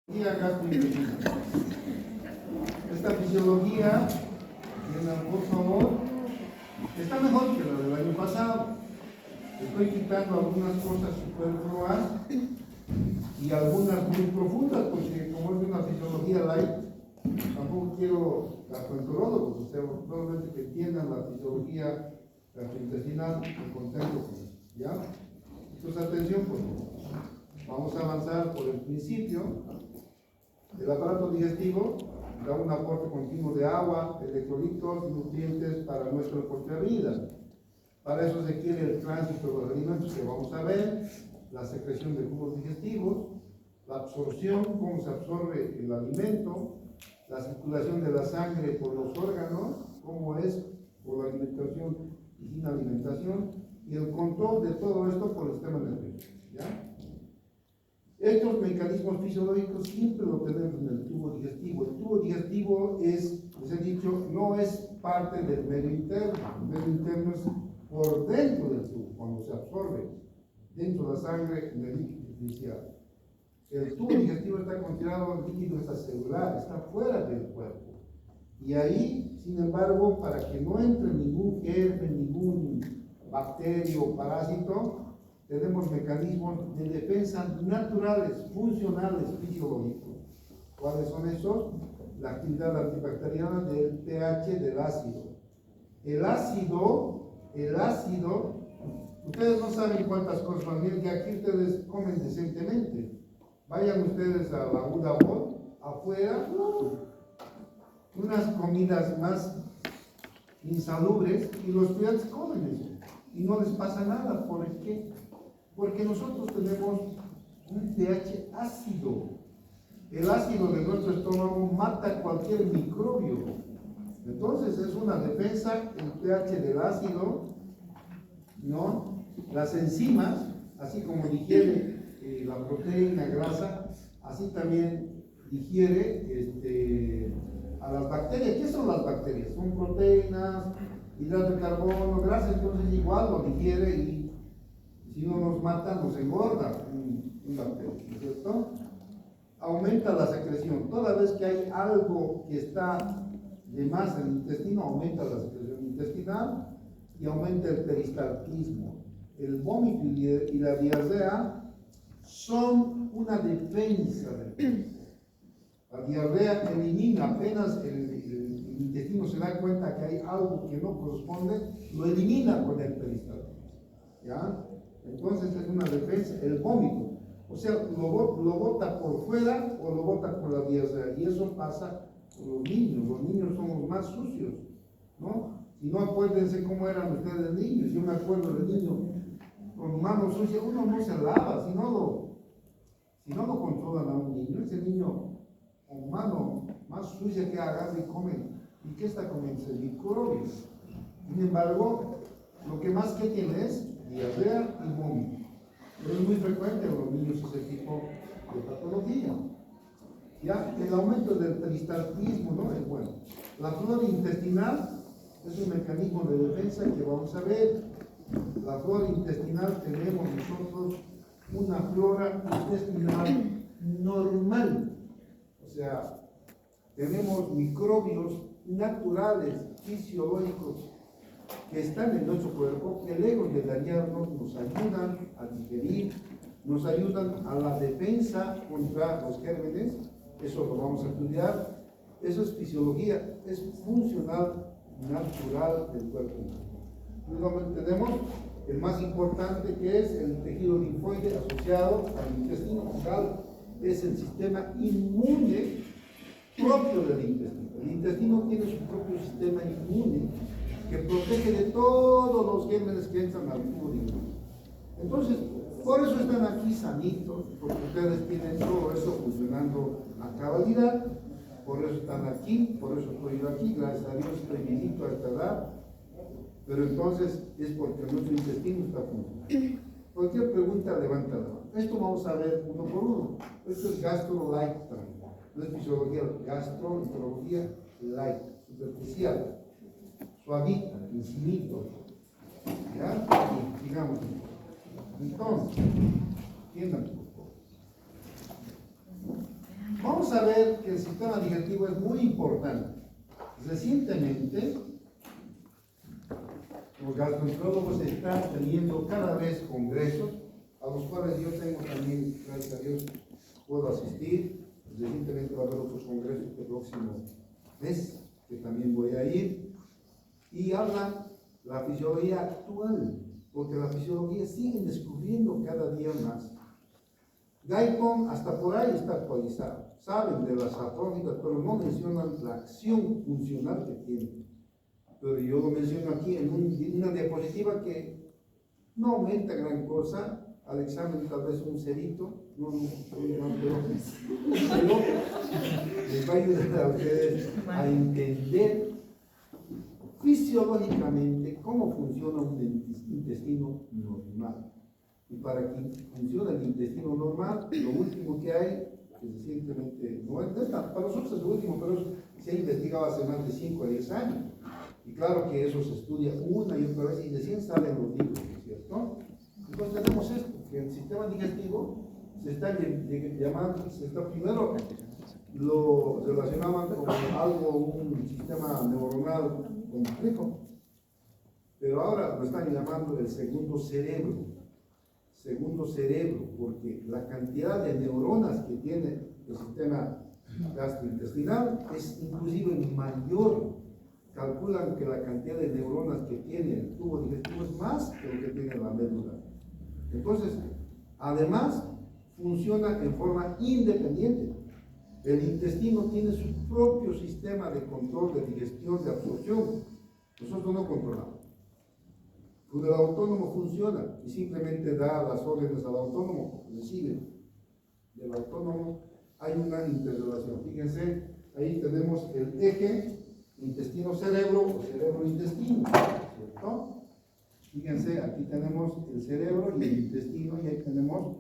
Gastrointestinal. Esta fisiología, por favor, está mejor que la del año pasado. Estoy quitando algunas cosas superfluas y algunas muy profundas, porque como es una fisiología light, tampoco quiero gastroenterólogos, o sea, probablemente que entiendan la fisiología gastrointestinal, me contento con eso, ¿ya? Entonces, atención, por favor. Vamos a avanzar por el principio. El aparato digestivo da un aporte continuo de agua, electrolitos y nutrientes para nuestra propia vida. Para eso se requiere el tránsito de los alimentos que vamos a ver, la secreción de jugos digestivos, la absorción, cómo se absorbe el alimento, la circulación de la sangre por los órganos, cómo es por la alimentación y sin alimentación, y el control de todo esto por el sistema nervioso, ¿ya? Estos mecanismos fisiológicos siempre lo tenemos en el tubo digestivo. El tubo digestivo es, les he dicho, no es parte del medio interno. El medio interno es por dentro del tubo, cuando se absorbe dentro de la sangre en el líquido artificial. El tubo digestivo está considerado líquido extracelular, está fuera del cuerpo. Y ahí, sin embargo, para que no entre ningún germen, ningún bacterio o parásito, tenemos mecanismos de defensa naturales, funcionales, fisiológicos. ¿Cuáles son esos? La actividad antibacteriana del pH del ácido. El ácido, ustedes no saben cuántas cosas van bien, que aquí ustedes comen decentemente. Vayan ustedes a la Udabot, afuera, unas comidas más insalubres, y los estudiantes comen eso. Y no les pasa nada. ¿Por qué? Porque nosotros tenemos un pH ácido. El ácido de nuestro estómago mata cualquier microbio. Entonces es una defensa el pH del ácido, ¿no? Las enzimas, así como digiere la proteína, grasa, así también digiere a las bacterias. ¿Qué son las bacterias? Son proteínas, hidrato de carbono, grasa, entonces igual lo digiere y si no nos mata, nos engorda un bacterio, ¿no es cierto? Aumenta la secreción. Toda vez que hay algo que está de más en el intestino, aumenta la secreción intestinal y aumenta el peristaltismo. El vómito y la diarrea son una defensa del cuerpo. La diarrea elimina, apenas el intestino se da cuenta que hay algo que no corresponde, lo elimina con el peristaltismo, ¿ya? Entonces es una defensa, el vómito. O sea, lo bota por fuera o lo bota por la diarrea. Y eso pasa con los niños. Los niños son los más sucios, ¿no? Si no, acuérdense cómo eran ustedes niños. Yo me acuerdo de niño con manos sucias. Uno no se lava, si no lo controlan a un niño. Ese niño con mano más sucia que agarra y come. ¿Y qué está comiendo? Microbios. Sin embargo, lo que más que tiene es diarrea y vómito. Pero es muy frecuente en los niños ese tipo de patología. Ya, el aumento del peristaltismo, ¿no? Es bueno. La flora intestinal es un mecanismo de defensa que vamos a ver. La flora intestinal, tenemos nosotros una flora intestinal normal. O sea, tenemos microbios naturales, fisiológicos, que están en nuestro cuerpo, que lejos de dañarnos nos ayudan a digerir, nos ayudan a la defensa contra los gérmenes. Eso lo vamos a estudiar. Eso es fisiología, es funcional, natural del cuerpo humano. Luego tenemos el más importante, que es el tejido linfoide asociado al intestino focal, es el sistema inmune propio del intestino. El intestino tiene su propio sistema inmune que protege de todos los gérmenes que entran al tubo digestivo. Entonces, por eso están aquí sanitos, porque ustedes tienen todo eso funcionando a cabalidad, por eso están aquí, por eso estoy yo aquí, gracias a Dios estoy viejito a esta edad, pero entonces es porque nuestro intestino está funcionando. Cualquier pregunta, levanta la mano. Esto vamos a ver uno por uno. Esto es gastro light también. No es fisiología, gastroenterología light, superficial. Suavita, infinito. ¿Ya? Y sigamos. Entonces, entiendan, por favor. Vamos a ver que el sistema digestivo es muy importante. Recientemente, los gastroenterólogos están teniendo cada vez congresos, a los cuales yo tengo también, gracias a Dios, puedo asistir. Recientemente va a haber otros congresos el próximo mes, que también voy a ir, y hablan la fisiología actual, porque la fisiología sigue descubriendo cada día más. Guyton hasta por ahí está actualizado, saben de las artróficas, pero no mencionan la acción funcional que tiene. Pero yo lo menciono aquí en una diapositiva que no aumenta gran cosa, al examen tal vez un cerito, pero les va a ayudar a ustedes a entender fisiológicamente cómo funciona un intestino normal. Y para que funcione el intestino normal, lo último que hay, que recientemente, para nosotros es lo último, pero se ha investigado hace más de 5 a 10 años. Y claro que eso se estudia una y otra vez y recién salen los libros, ¿no es cierto? Entonces tenemos esto, que el sistema digestivo se está llamando, primero lo relacionaban con algo, un sistema neuronal complejo, pero ahora lo están llamando el segundo cerebro, porque la cantidad de neuronas que tiene el sistema gastrointestinal es inclusive mayor. Calculan que la cantidad de neuronas que tiene el tubo digestivo es más que lo que tiene la médula. Entonces, además, funciona en forma independiente. El intestino tiene su propio sistema de control de digestión, de absorción. Nosotros no controlamos. Cuando el autónomo funciona y simplemente da las órdenes al autónomo, recibe del autónomo, hay una interrelación. Fíjense, ahí tenemos el eje intestino-cerebro o cerebro-intestino, ¿cierto? Fíjense, aquí tenemos el cerebro y el intestino, y ahí tenemos,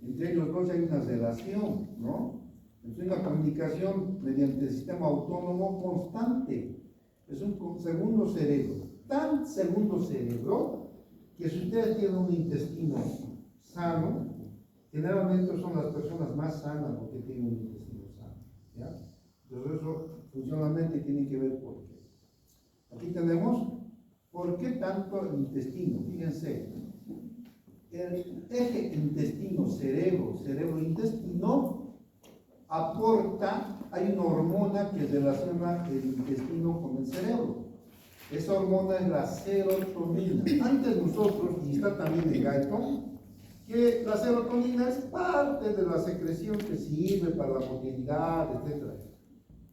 entre ellos dos hay una relación, ¿no? Es una comunicación mediante el sistema autónomo constante. Es un segundo cerebro, tan segundo cerebro, que si ustedes tienen un intestino sano, generalmente son las personas más sanas porque tienen un intestino sano, ¿ya? Entonces eso funcionalmente tiene que ver por qué. Aquí tenemos por qué tanto el intestino. Fíjense, el eje intestino-cerebro, cerebro-intestino, aporta, hay una hormona que relaciona el intestino con el cerebro. Esa hormona es la serotonina. Antes nosotros, y está también en Guyton, que la serotonina es parte de la secreción que sirve para la motilidad, etc.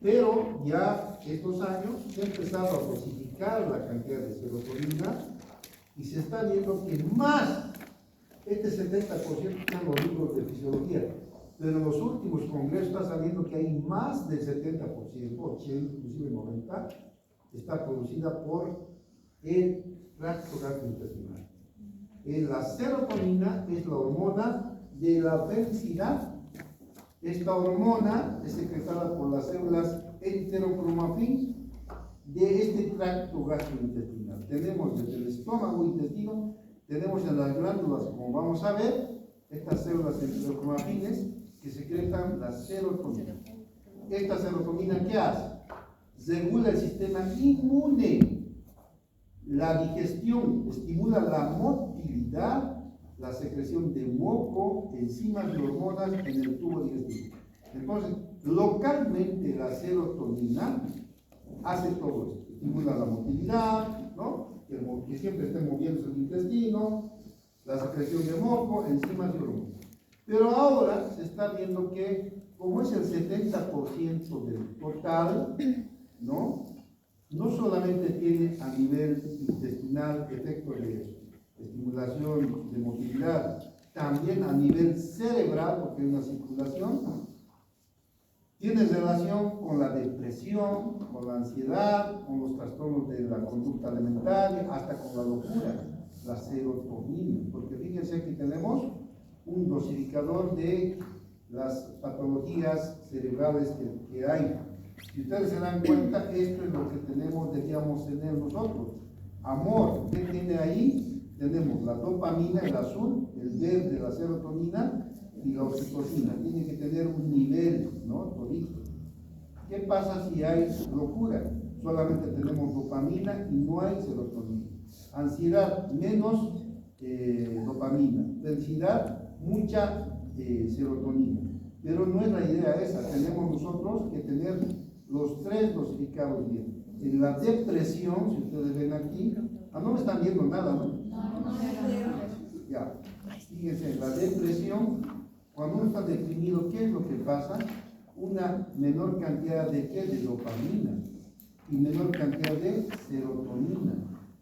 Pero ya estos años se ha empezado a dosificar la cantidad de serotonina y se está viendo que más, este 70% están los libros de fisiología, pero en los últimos congresos está saliendo que hay más del 70%, 80, inclusive 90%, está producida por el tracto gastrointestinal. La serotonina es la hormona de la felicidad. Esta hormona es secretada por las células enterocromafin de este tracto gastrointestinal. Tenemos desde el estómago, intestino, tenemos en las glándulas, como vamos a ver, estas células enterocromafines que secretan la serotonina. Esta serotonina, ¿qué hace? Regula el sistema inmune, la digestión, estimula la motilidad, la secreción de moco, enzimas y hormonas en el tubo digestivo. Entonces, localmente la serotonina hace todo esto, estimula la motilidad, ¿no? Que siempre esté moviéndose el intestino, la secreción de moco, enzimas y hormonas. Pero ahora se está viendo que, como es el 70% del total, ¿no? No solamente tiene a nivel intestinal efectos de estimulación de motilidad, también a nivel cerebral, porque hay una circulación, tiene relación con la depresión, con la ansiedad, con los trastornos de la conducta alimentaria, hasta con la locura, la serotonina, porque fíjense que tenemos un dosificador de las patologías cerebrales que hay. Si ustedes se dan cuenta, esto es lo que debíamos tener nosotros. Amor, ¿qué tiene ahí? Tenemos la dopamina, el azul, el verde, la serotonina y la oxitocina. Tiene que tener un nivel ¿Qué pasa si hay locura? Solamente tenemos dopamina y no hay serotonina. Ansiedad, menos dopamina. Felicidad, mucha serotonina. Pero no es la idea esa. Tenemos nosotros que tener los tres dosificados bien. En la depresión, si ustedes ven aquí, no me están viendo nada, ¿no? Ya. Fíjense, en la depresión, cuando uno está deprimido, ¿qué es lo que pasa? Una menor cantidad de ¿qué? De dopamina y menor cantidad de serotonina.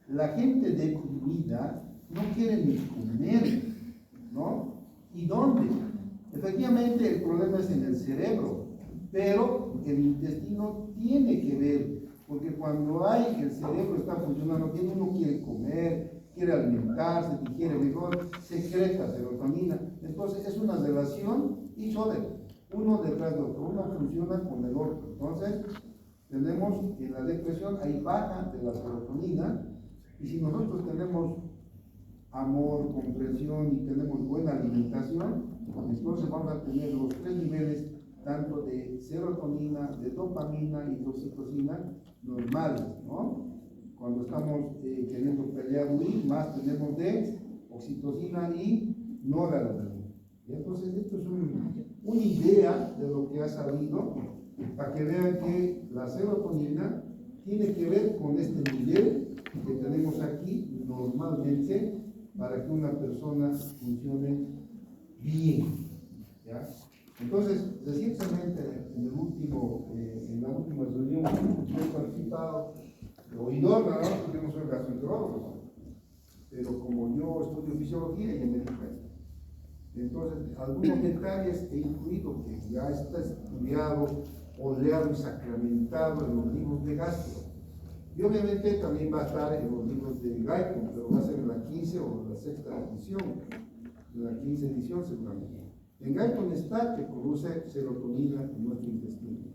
La gente deprimida no quiere ni comer, ¿no? ¿Y dónde? Efectivamente el problema es en el cerebro, pero el intestino tiene que ver, porque cuando el cerebro está funcionando bien, uno quiere comer, quiere alimentarse, digiere mejor, secreta serotonina. Entonces es una relación y uno detrás de otro, uno funciona con el otro. Entonces tenemos en la depresión hay baja de la serotonina, y si nosotros tenemos amor, comprensión y tenemos buena alimentación, entonces vamos a tener los tres niveles tanto de serotonina, de dopamina y de oxitocina normales, ¿no? Cuando estamos queriendo pelear, huir, más tenemos de oxitocina y noradrenalina. Entonces esto es una idea de lo que ha salido, para que vean que la serotonina tiene que ver con este nivel que tenemos aquí normalmente para que una persona funcione bien, ¿ya? Entonces, recientemente en la última reunión que he participado, oidor nada más porque no soy gastroenterólogo, pero como yo estudio fisiología y me di cuenta. Entonces, algunos detalles he incluido que ya está estudiado, oleado y sacramentado en los libros de gastro. Y obviamente también va a estar en los libros de Guyton, pero va a ser en la 15 o la sexta edición, en la 15 edición seguramente. En Guyton está que produce serotonina en nuestro intestino,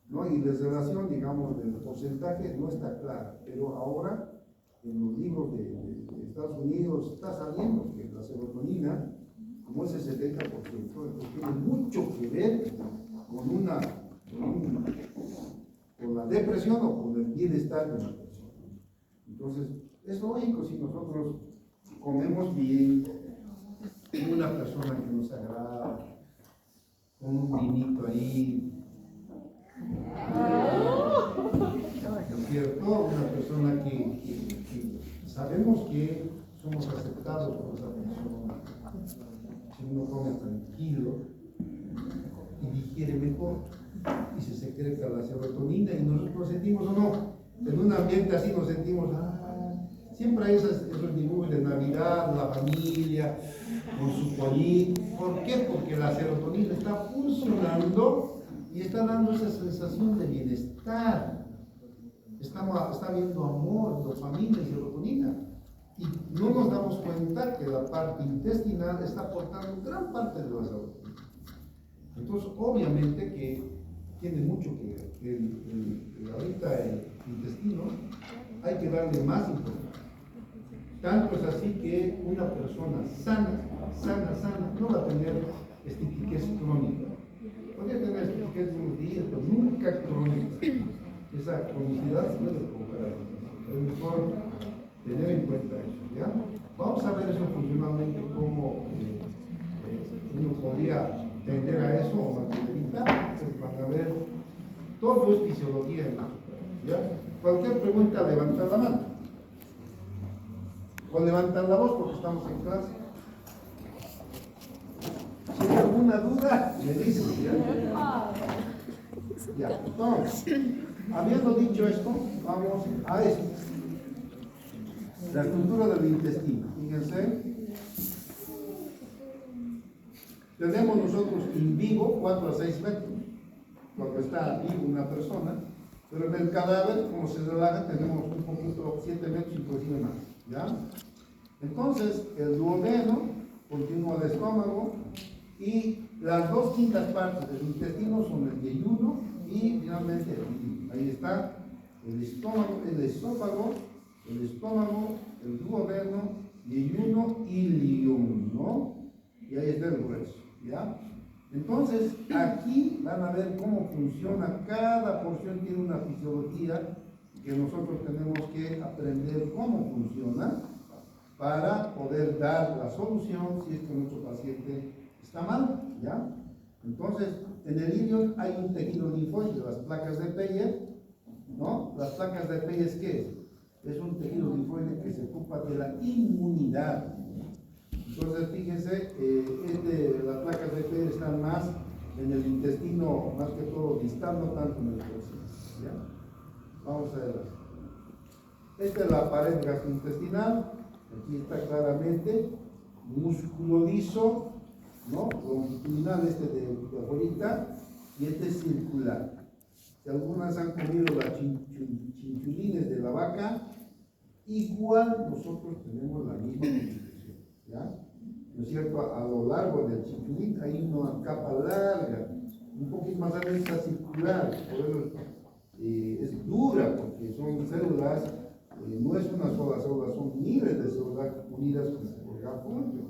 ¿no? Y la relación, digamos, del porcentaje no está clara, pero ahora en los libros de Estados Unidos está saliendo que la serotonina, como es el 70%, entonces tiene mucho que ver con la depresión o con el bienestar de la persona. Entonces, es lógico si nosotros comemos bien, una persona que nos agrada, con un vinito ahí, ¿no es cierto? Una persona que sabemos que somos aceptados por esa persona, si uno come tranquilo y digiere mejor y se secreta la serotonina y nosotros nos sentimos o no, en un ambiente así nos sentimos, siempre hay esos dibujos de Navidad, la familia, con su pollito. ¿Por qué? Porque la serotonina está funcionando y está dando esa sensación de bienestar. Está habiendo amor, dopamina y serotonina. Y no nos damos cuenta que la parte intestinal está aportando gran parte de la serotonina. Entonces, obviamente que tiene mucho que ver. Ahorita el intestino hay que darle más importancia. Tanto es así que una persona sana, no va a tener estitiquez crónica. Podría tener estitiquez de unos días, pero nunca crónica. Esa cronicidad se puede provocar. Es mejor tener en cuenta eso, ¿ya? Vamos a ver eso funcionalmente, cómo uno podría tender a eso o evitar. Van a ver, todo es fisiología en nuestro país, ¿ya? Cualquier pregunta, levantar la mano. O levantar la voz porque estamos en clase. Si hay alguna duda, me dicen. Ya, entonces, habiendo dicho esto, vamos a esto. La estructura del intestino. Fíjense. Tenemos nosotros in vivo 4 a 6 metros, cuando está vivo una persona, pero en el cadáver, como se relaja, tenemos un poquito 7 metros inclusive más, ¿ya? Entonces, el duodeno continúa al estómago y las 2/5 partes del intestino son el yeyuno y finalmente el ileum. Ahí está el estómago, el esófago, el estómago, el duodeno, yeyuno, ileum, ¿no? Y ahí está el hueso, ¿ya? Entonces, aquí van a ver cómo funciona, cada porción tiene una fisiología que nosotros tenemos que aprender cómo funciona para poder dar la solución si es que nuestro paciente está mal, ¿ya? Entonces, en el ilion hay un tejido linfóide, las placas de Peyer, ¿no? Las placas de Peyer, ¿qué es? Es un tejido linfóide que se ocupa de la inmunidad. Entonces, fíjense, las placas de Peyer están más en el intestino, más que todo distal, no tanto en el corazón, ¿ya? Vamos a ver. Esta es la pared gastrointestinal. Aquí está claramente músculo liso, ¿no? Longitudinal, de afuera, y este es circular. Si algunas han comido las chinchulines de la vaca, igual nosotros tenemos la misma constitución, ¿ya? ¿No es cierto? A lo largo del chinchulín hay una capa larga, un poquito más adentro circular, por eso es dura, porque son células. No es una sola célula, son miles de células unidas por punto.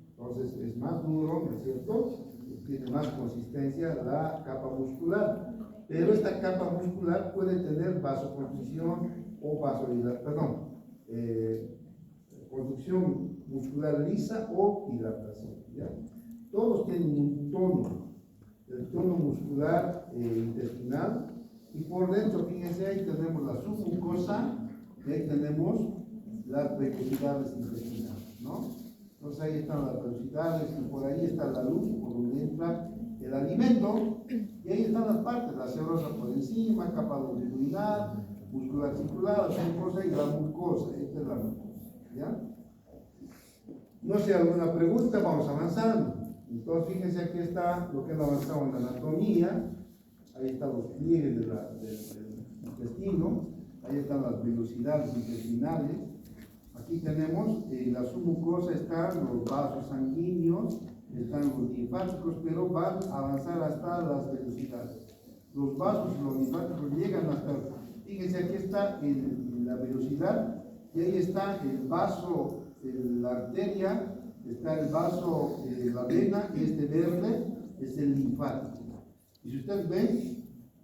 Entonces es más duro, ¿no es cierto? Tiene más consistencia la capa muscular. Pero esta capa muscular puede tener vasoconstricción o conducción muscular lisa o hidratación, ¿ya? Todos tienen un tono, el tono muscular intestinal, y por dentro, fíjense, ahí tenemos la submucosa. Y ahí tenemos las velocidades intestinales, ¿no? Entonces ahí están las velocidades y por ahí está la luz por donde entra el alimento, y ahí están las partes, la serosa por encima, capa longitudinal, muscular circular, la submucosa y la mucosa. Esta es la mucosa, ¿ya? No sé, alguna pregunta, vamos avanzando. Entonces fíjense, aquí está lo que han avanzado en la anatomía, ahí están los pliegues del intestino. Ahí están las velocidades intestinales. Aquí tenemos la submucosa, están los vasos sanguíneos, están los linfáticos, pero van a avanzar hasta las velocidades. Los vasos y los linfáticos llegan hasta, fíjense, aquí está la velocidad, y ahí está el vaso, la arteria, está el vaso, la vena, y este verde es el linfático. Y si ustedes ven,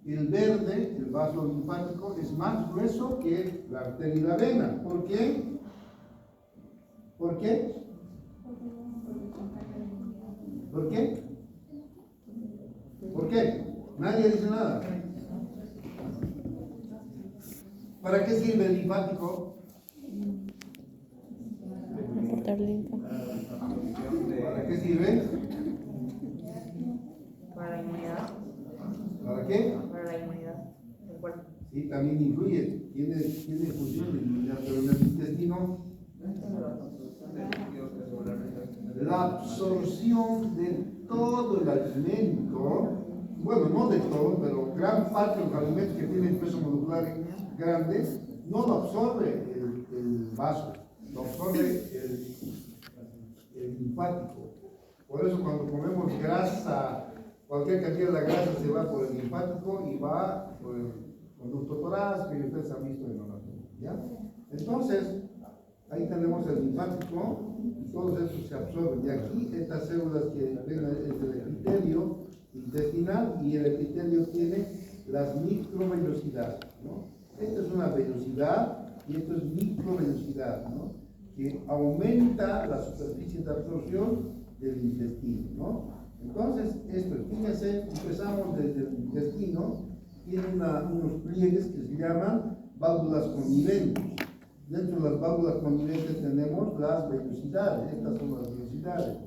el verde, el vaso linfático, es más grueso que la arteria y la vena. ¿Por qué? ¿Por qué? ¿Por qué? ¿Por qué? Nadie dice nada. ¿Para qué sirve el linfático? ¿Para qué sirve? Para la inmunidad. ¿Para qué? Para la inmunidad del cuerpo. Sí, también influye, tiene función de inmunidad, pero en el intestino, la absorción de todo el alimento, bueno, no de todo, pero gran parte de los alimentos que tienen peso molecular grande, no lo absorbe el vaso, lo absorbe el linfático. Por eso cuando comemos grasa, cualquier cantidad de la grasa se va por el linfático y va por el conducto torácico, que ustedes han visto en la anatomía, ¿ya? Entonces, ahí tenemos el linfático y todos estos se absorben. De aquí, estas células que ven es del epitelio intestinal, y el epitelio tiene las microvellosidades, ¿no? Esta es una velocidad y esto es microvellosidad, ¿no? Que aumenta la superficie de absorción del intestino, ¿no? Entonces, esto, fíjense, empezamos desde el intestino, tiene unos pliegues que se llaman válvulas conniventes. Dentro de las válvulas conniventes tenemos las velocidades, estas son las velocidades.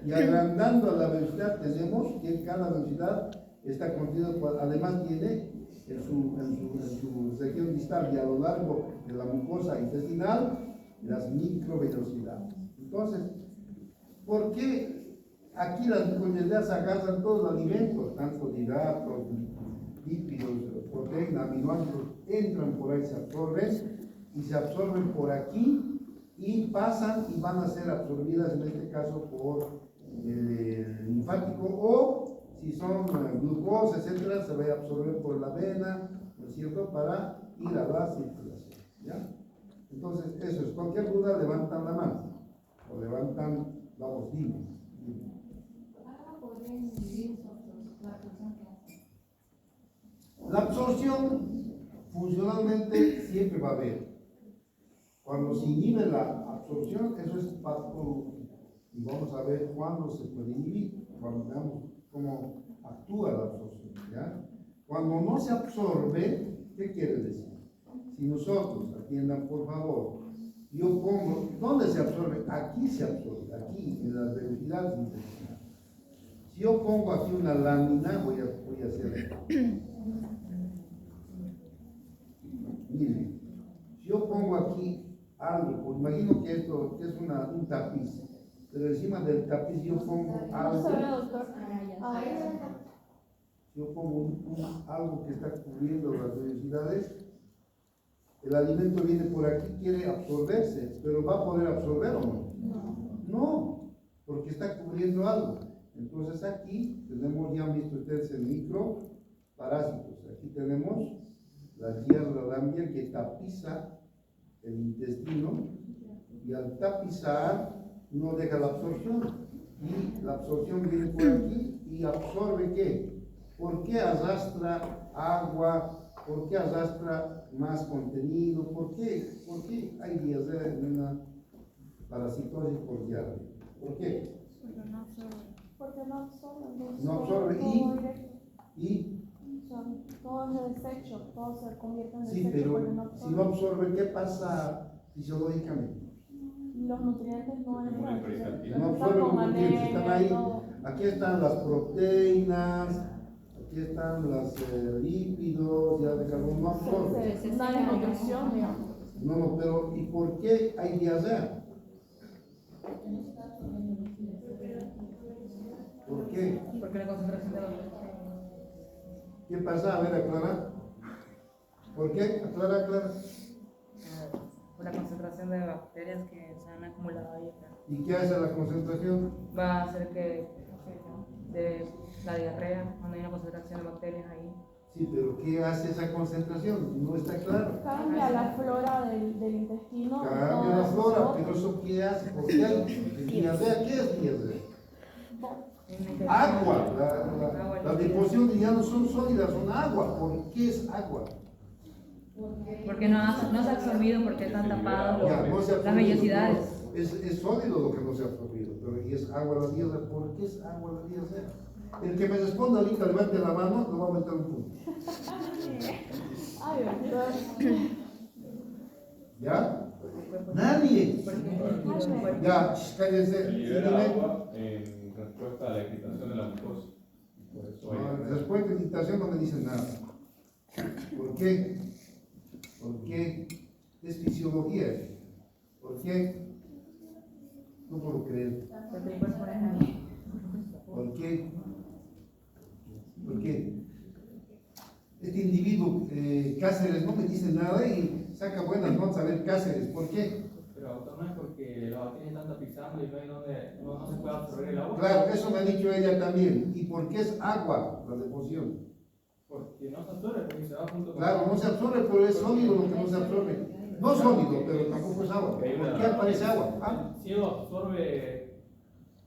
Y agrandando a la velocidad tenemos que cada velocidad está contenida, además tiene en su región distal y a lo largo de la mucosa intestinal las microvelocidades. Entonces, ¿por qué aquí las microvelocidades agarran todos los alimentos, tanto de hidratos, lípidos, proteínas, aminoácidos, entran por ahí, se absorben por aquí y pasan y van a ser absorbidas en este caso por el linfático, o si son glucosa, etcétera, se va a absorber por la vena, ¿no es cierto?, para ir a la circulación, ¿ya? Entonces, eso es. Cualquier duda, levantan la mano o levantan, vamos, dime. Ahora podría La absorción funcionalmente siempre va a haber. Cuando se inhibe la absorción, eso es patológico. Y vamos a ver cuándo se puede inhibir, cuando veamos cómo actúa la absorción. ¿Ya? Cuando no se absorbe, ¿qué quiere decir? Si nosotros, atiendan por favor, yo pongo, ¿dónde se absorbe? Aquí se absorbe, aquí, en las velocidades intestinales. Si yo pongo aquí una lámina, voy a hacer esto. Miren, si yo pongo aquí algo, pues imagino que esto que es un tapiz, pero encima del tapiz yo pongo algo. Yo pongo algo que está cubriendo las velocidades. El alimento viene por aquí, quiere absorberse, pero ¿va a poder absorber o no? No, porque está cubriendo algo. Entonces aquí tenemos, ya han visto ustedes el microparásitos. Aquí tenemos la hierba lambia que tapiza el intestino y al tapizar no deja la absorción. Y la absorción viene por aquí y absorbe ¿qué? ¿Por qué arrastra agua? ¿Por qué arrastra más contenido? ¿Por qué hay diarrea en una parasitosis por diarrea? ¿Por qué? Porque no absorbe. No absorbe y todo es desecho, todo se convierte en sí, desecho. pero porque no absorbe. si no absorbe, ¿qué pasa fisiológicamente? Los nutrientes no entran. No absorbe los nutrientes, están ahí. Aquí están las proteínas, aquí están los lípidos, ya de carbono, no absorbe. Una desnutrición, digamos. No, pero ¿y por qué hay diarrea? ¿Por qué? Porque la concentración de bacterias. ¿Qué pasa? A ver, aclara. ¿Por qué? Aclara. Por la concentración de bacterias que se han acumulado ahí. ¿Y qué hace la concentración? Va a hacer que de la diarrea, cuando hay una concentración de bacterias ahí. Sí, pero ¿qué hace esa concentración? No está claro. Cambia la flora del intestino. Cambia la flora, pero ¿eso qué hace? ¿Por qué hay diarrea? ¿Qué es diarrea? Agua. Las deposiciones ya no son sólidas, son agua. ¿Por qué es agua? Porque no se ha absorbido, porque están tapados Ya, no se ha las absorbido, vellosidades. no, es sólido lo que no se ha absorbido, pero ¿y es agua la diarrea? ¿Por qué es agua la diarrea? El que me responda ahorita, levante la mano, le voy a meter un punto. Ay, doctor. ¿Ya? Nadie. Ya, cállense. Libera Dime. agua en respuesta a la excitación de la mucosa. Por eso hay- Después de excitación no me dicen nada. ¿Por qué? Porque es fisiología. ¿Por qué? No puedo creer. ¿Por qué? ¿Por qué? Este individuo, Cáceres, no me dice nada y saca buenas notas a ver Cáceres. ¿Por qué? Pero doctor, no es porque las bacterias están tapizando y no hay donde no se puede absorber el agua. Claro, eso me ha dicho ella también. ¿Y por qué es agua la deposición? Porque no se absorbe, porque se va junto con. Claro, no se absorbe, pero es sólido lo que no se absorbe. No sólido, pero tampoco es agua. ¿Por qué aparece agua? Ah, Si cielo absorbe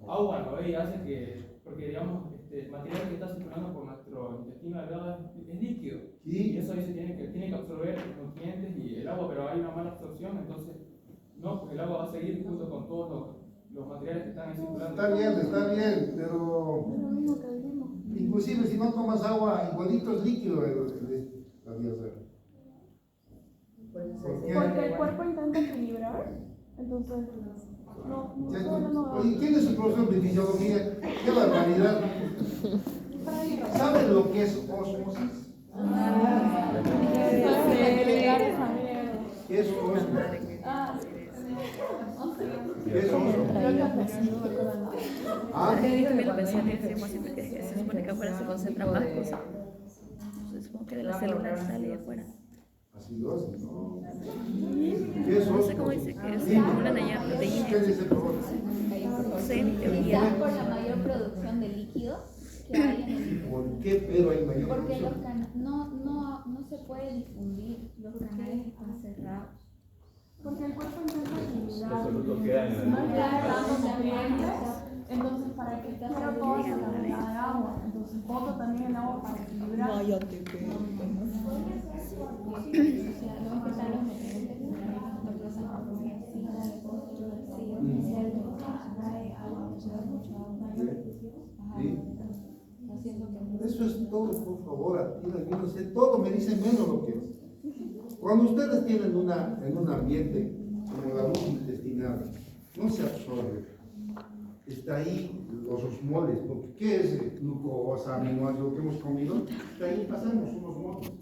agua, ¿no? Y hace que, porque digamos, el material que está circulando por nuestro intestino delgado es líquido. Y sí, eso ahí tiene que absorber nutrientes y el agua, pero hay una mala absorción, entonces no, porque el agua va a seguir junto con todos los materiales que están ahí circulando. está bien, pero Es lo mismo que dijimos. inclusive si no tomas agua, igualito es líquido la diarrea. ¿Por qué? Porque el cuerpo intenta equilibrar, entonces Oye, ¿quién es su profesor de fisiología? ¡Qué barbaridad! ¿Saben lo que es osmosis? ¿Qué es osmosis? ¿Qué es osmosis? Ah, Se supone que afuera se concentran más cosas. Se supone que de las células sale afuera. acidosis, ¿no? ¿Qué es No sé osmosis? cómo dice que se acumulan allá ¿Qué proteínas. dice, por favor? No sé, en Quizás teoría. por la mayor producción de líquidos que hay en el ¿Por qué pero hay mayor porque los producción? no se puede difundir, los canales están cerrados. Porque el cuerpo intenta Eso equilibrar. es lo que queda en No el. está dando nutrientes Entonces, para que quiero toda esa cantidad de agua, entonces boto también el agua para equilibrar. O sea, no es que están los nutrientes, no pasan por una piscina de pozo, trae agua, o sea, mucha agua. Sí. Haciendo que Eso es todo, por favor, aquí yo no sé, todo me dice menos lo que es. Cuando ustedes tienen en un ambiente como la luz intestinal, no se absorbe. Está ahí los osmoles, porque ¿qué es glucosa, aminoácidos que hemos comido? Está ahí pasamos unos osmoles.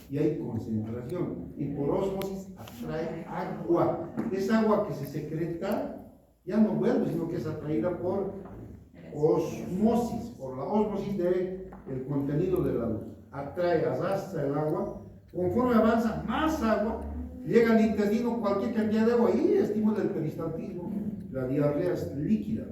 Y hay concentración. Y por osmosis atrae agua. Esa agua que se secreta ya no vuelve, sino que es atraída por osmosis, por la osmosis del contenido de la luz. Atrae, arrastra el agua. Conforme avanza más agua, llega al intestino cualquier cantidad de agua y estimula el peristaltismo. La diarrea es líquida.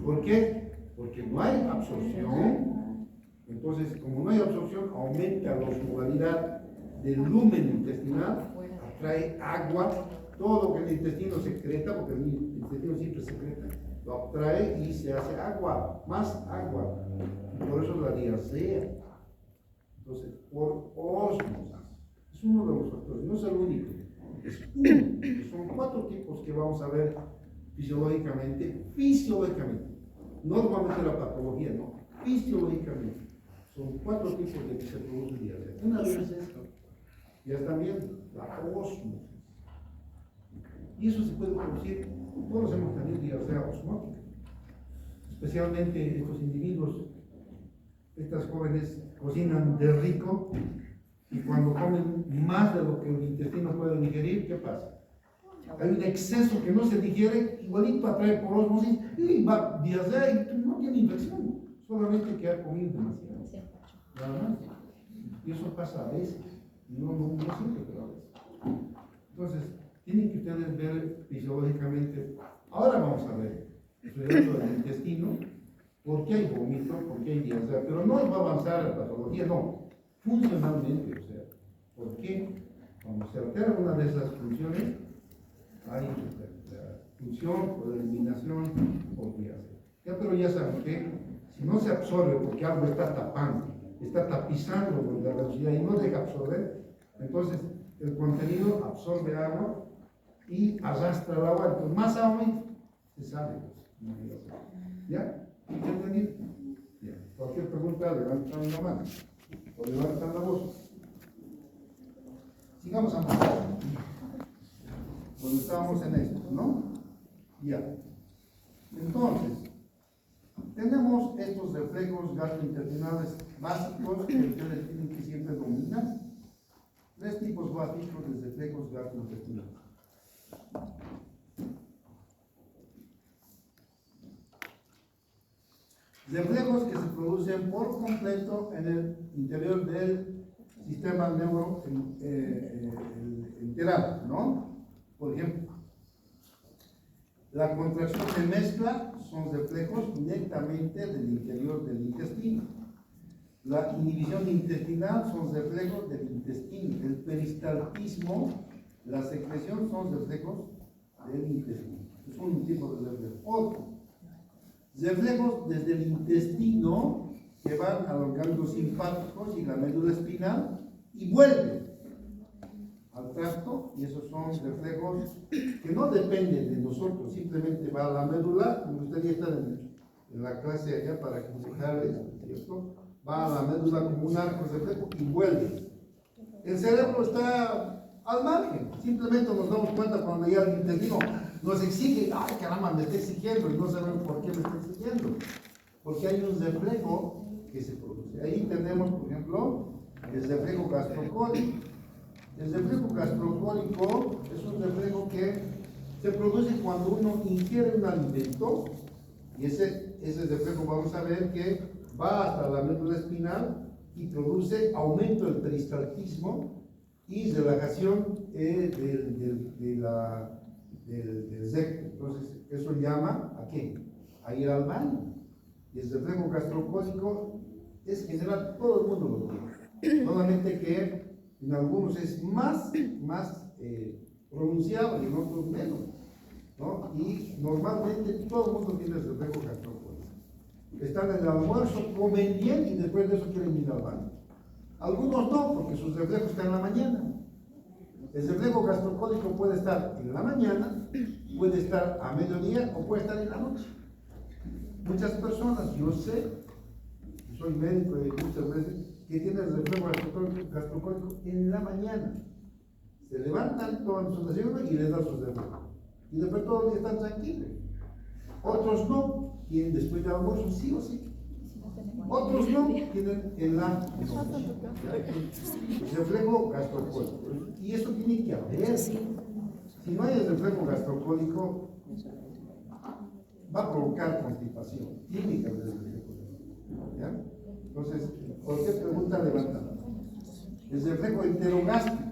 ¿Por qué? Porque no hay absorción. Entonces, como no hay absorción, aumenta la osmolaridad del lumen intestinal, atrae agua, todo lo que el intestino secreta, porque el intestino siempre secreta, lo atrae y se hace agua, más agua. Y por eso la diarrea. Entonces, por osmosis. Es uno de los factores, no es el único. Es uno. Son 4 tipos que vamos a ver fisiológicamente. Normalmente la patología, no. Fisiológicamente. Son 4 tipos de que se produce diarrea. Una de ellas es esta. Ya están viendo, la osmosis. Y eso se puede producir, todos hemos tenido diarrea osmótica. Especialmente estos individuos, estas jóvenes cocinan de rico y cuando comen más de lo que el intestino puede digerir, ¿qué pasa? Hay un exceso que no se digiere, igualito atrae por osmosis y va diarrea y no tiene infección, solamente que ha comido demasiado. Nada más. Y eso pasa a veces, no siempre, pero a veces. Entonces, tienen que ustedes ver fisiológicamente. Ahora vamos a ver, dentro del intestino, por qué hay vómito, por qué hay diarrea, pero no va a avanzar la patología, no, funcionalmente, o sea, ¿por qué? Cuando se altera una de esas funciones, hay la función o la eliminación por diarrea. Ya, pero ya saben que si no se absorbe porque algo está tapando, está tapizando con la velocidad y no deja absorber, entonces el contenido absorbe agua y arrastra el agua, entonces más agua se sale. ¿Ya? ¿Entendido? Bien. Cualquier pregunta, levantan la mano o levantan la voz. Sigamos avanzando. Cuando estábamos en esto, ¿no? Ya. Entonces, tenemos estos reflejos gastrointestinales básicos que ustedes tienen que siempre dominar. 3 tipos básicos de reflejos gastrointestinales. Reflejos que se producen por completo en el interior del sistema neuroenteral, ¿no? Por ejemplo, la contracción de mezcla son reflejos netamente del interior del intestino. La inhibición intestinal son reflejos del intestino. El peristaltismo, la secreción son reflejos del intestino. Es un tipo de reflejo. Otro. Reflejos desde el intestino que van a los ganglios simpáticos y la médula espinal y vuelven al tracto, y esos son reflejos que no dependen de nosotros, simplemente va a la médula. Me gustaría estar en la clase allá para explicarles, ¿cierto? Va a la médula como un arco reflejo y vuelve. El cerebro está al margen, simplemente nos damos cuenta cuando ya el intestino nos exige, ay caramba, me está exigiendo, y no sabemos por qué me está exigiendo, porque hay un reflejo que se produce. Ahí tenemos, por ejemplo, el reflejo gastrocólico. El reflejo gastrocólico es un reflejo que se produce cuando uno ingiere un alimento, y ese reflejo vamos a ver que va hasta la médula espinal y produce aumento del peristaltismo y relajación del recto. Entonces, eso llama ¿a qué? A ir al baño. Y el reflejo gastrocólico es general, todo el mundo lo tiene. Solamente que en algunos es más pronunciado y en otros menos. ¿no? Y normalmente todo el mundo tiene el reflejo gastrocólico. Están en el almuerzo, comen bien y después de eso quieren ir al baño. Algunos no, porque sus reflejos están en la mañana. El reflejo gastrocólico puede estar en la mañana, puede estar a mediodía o puede estar en la noche. Muchas personas, yo sé, soy médico y muchas veces, que tienen el reflejo gastrocólico en la mañana. Se levantan, toman su desayuno y les dan sus reflejos. Y después todo el día están tranquilos. Otros no, tienen después del almuerzo sí o sí. Otros no, tienen en la el reflejo gastrocólico. Y eso tiene que haber. Si no hay el reflejo gastrocólico, va a provocar constipación. Tiene que haber el reflejo gastrocólico. ¿Ya? Entonces, cualquier pregunta levanta. El reflejo enterogástrico.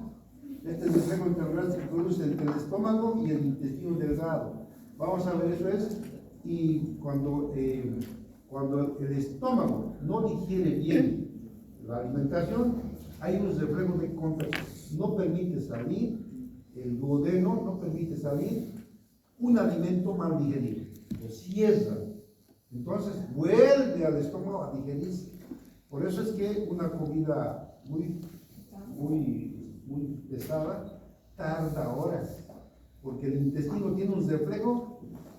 Este reflejo enterogástrico produce el estómago y el intestino delgado. Vamos a ver eso es. Y cuando el estómago no digiere bien la alimentación, hay unos reflejos de contracción. No permite salir, el duodeno no permite salir un alimento mal digerido. Lo cierra. Entonces vuelve al estómago a digerirse. Por eso es que una comida muy pesada tarda horas. Porque el intestino tiene un reflejo.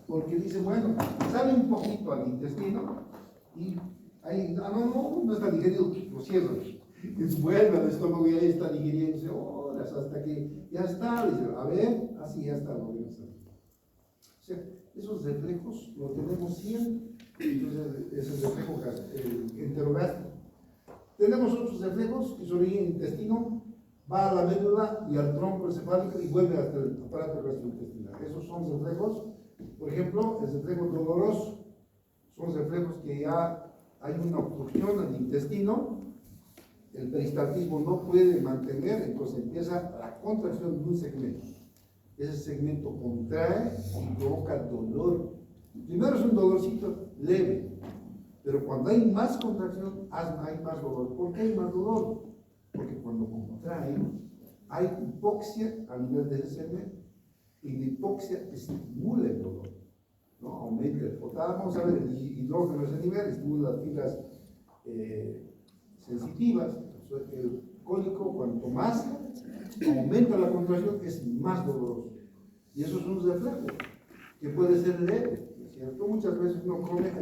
Porque dice, bueno, sale un poquito al intestino y ahí, no está digerido, lo cierra. Y vuelve al estómago y ahí está digiriendo horas hasta que ya está. Dice, a ver, así ya está, lo voy a hacer. O sea, esos reflejos los tenemos siempre. Entonces, es el reflejo enterogástrico. Tenemos otros reflejos que son el intestino, va a la médula y al tronco encefálico y vuelve hasta el aparato gastrointestinal. Esos son reflejos. Por ejemplo, el reflejo doloroso son reflejos que ya hay una obstrucción al intestino, el peristaltismo no puede mantener, entonces empieza la contracción de un segmento. Ese segmento contrae y provoca dolor. Primero es un dolorcito leve, pero cuando hay más contracción, hay más dolor. ¿Por qué hay más dolor? Porque cuando contrae, hay hipoxia a nivel de ese segmento. Y la hipoxia estimula el dolor, ¿no? Aumenta el potasio. Vamos a ver, el hidrógeno a ese nivel estimula las fibras sensitivas. El cólico, cuanto más aumenta la contracción, es más doloroso. Y eso es un reflejo que puede ser leve, ¿no es cierto? Muchas veces uno come,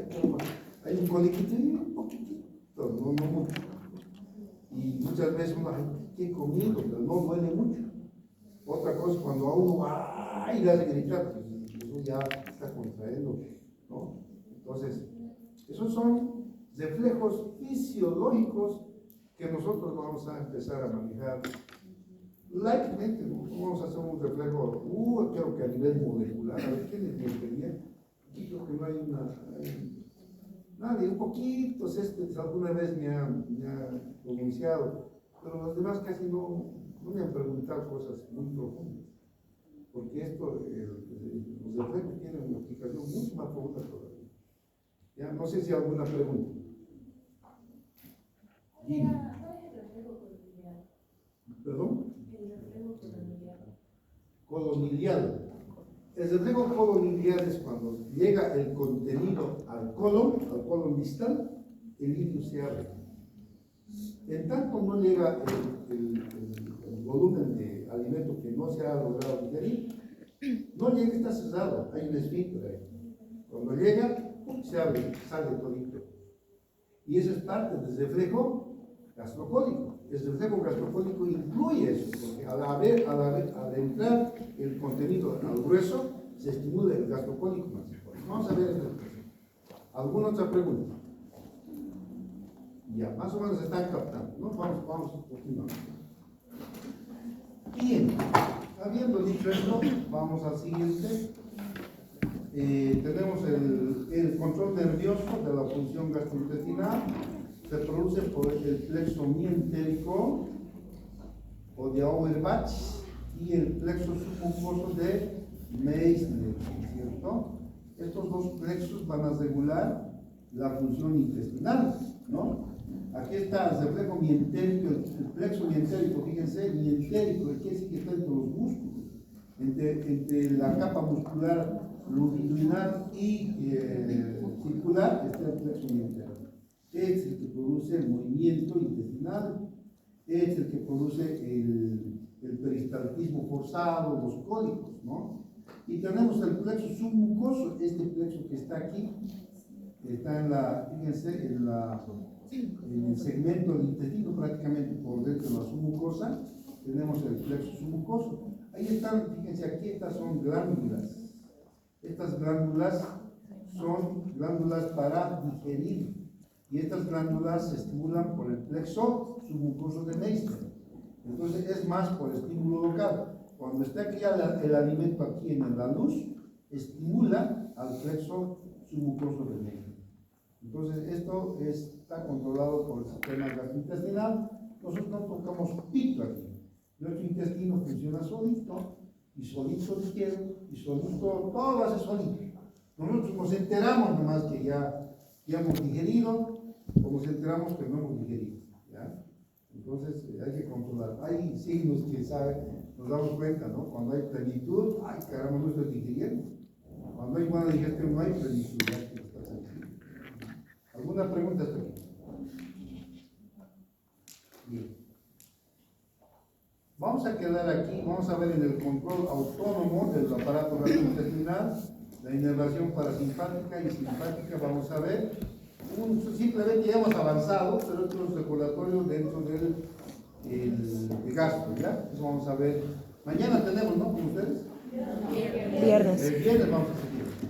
hay un coliquito y un poquitito, no mucho. Y muchas veces uno, ¿qué he comido? Pero no duele mucho. Otra cosa, cuando a uno va y le hace gritar, pues eso ya está contrayendo, ¿no? Entonces, esos son reflejos fisiológicos que nosotros vamos a empezar a manejar likemente, ¿no? Vamos a hacer un reflejo, creo que a nivel molecular, a ver, ¿qué les gustaría? Aquí creo que no hay nadie, un poquito, alguna vez me ha pronunciado, pero los demás casi no me han preguntado cosas muy profundas, porque esto, los reflejos tienen una aplicación mucho más profunda todavía. ¿Ya? No sé si hay alguna pregunta. ¿Perdón? Colonilial. El reflejo colonilial es cuando llega el contenido al colon distal, el ilio se abre. En tanto no llega el volumen de alimento que no se ha logrado digerir, no llega, está cerrado, hay un esfínter ahí. Cuando llega, se abre, sale todito. Y eso es parte del reflejo gastrocólico. El reflejo gastrocólico incluye eso, porque al entrar el contenido al grueso, se estimula el gastrocólico más. Vamos a ver esto. ¿Alguna otra pregunta? Ya, más o menos están captando, ¿no? Vamos continuando. Bien, habiendo dicho esto, vamos al siguiente. Tenemos el control nervioso de la función gastrointestinal. Se produce por el plexo mientérico o de Auerbach y el plexo submucoso de Meissner, ¿cierto? Estos dos plexos van a regular la función intestinal, ¿no? Aquí está el reflejo mientérico, el plexo mientérico, fíjense, mientérico, que es que está entre los músculos, entre la capa muscular longitudinal y circular está el plexo interno. Es el que produce el movimiento intestinal, es el que produce el peristaltismo forzado, los cólicos, ¿no? Y tenemos el plexo submucoso, este plexo que está aquí, está en la, fíjense, en el segmento del intestino, prácticamente por dentro de la submucosa, tenemos el plexo submucoso. Ahí están, fíjense, aquí estas son glándulas. Estas glándulas son glándulas para digerir. Y estas glándulas se estimulan por el plexo submucoso de Neisser. Entonces es más por estímulo local. Cuando está aquí el alimento aquí en la luz, estimula al plexo submucoso de Neisser. Entonces esto está controlado por el sistema gastrointestinal. Nosotros no tocamos pito aquí. Nuestro intestino funciona solito, y solito digiere, y solito, todo lo hace solito. Nosotros nos enteramos nomás que ya hemos digerido, o nos enteramos que no hemos digerido, ¿ya? Entonces hay que controlar. Hay signos que nos damos cuenta, ¿no? Cuando hay plenitud, ay caramba, no estoy digiriendo. Cuando hay buena digestión, no hay plenitud, ya que está sentido. ¿Alguna pregunta hasta aquí? Bien. Vamos a quedar aquí, vamos a ver en el control autónomo del aparato gastrointestinal, la inervación parasimpática y simpática, vamos a ver. Simplemente ya hemos avanzado, pero esto es recordatorio dentro del gastro, ¿ya? Eso vamos a ver. Mañana tenemos, ¿no? ¿Con ustedes? Viernes. El viernes vamos a seguir.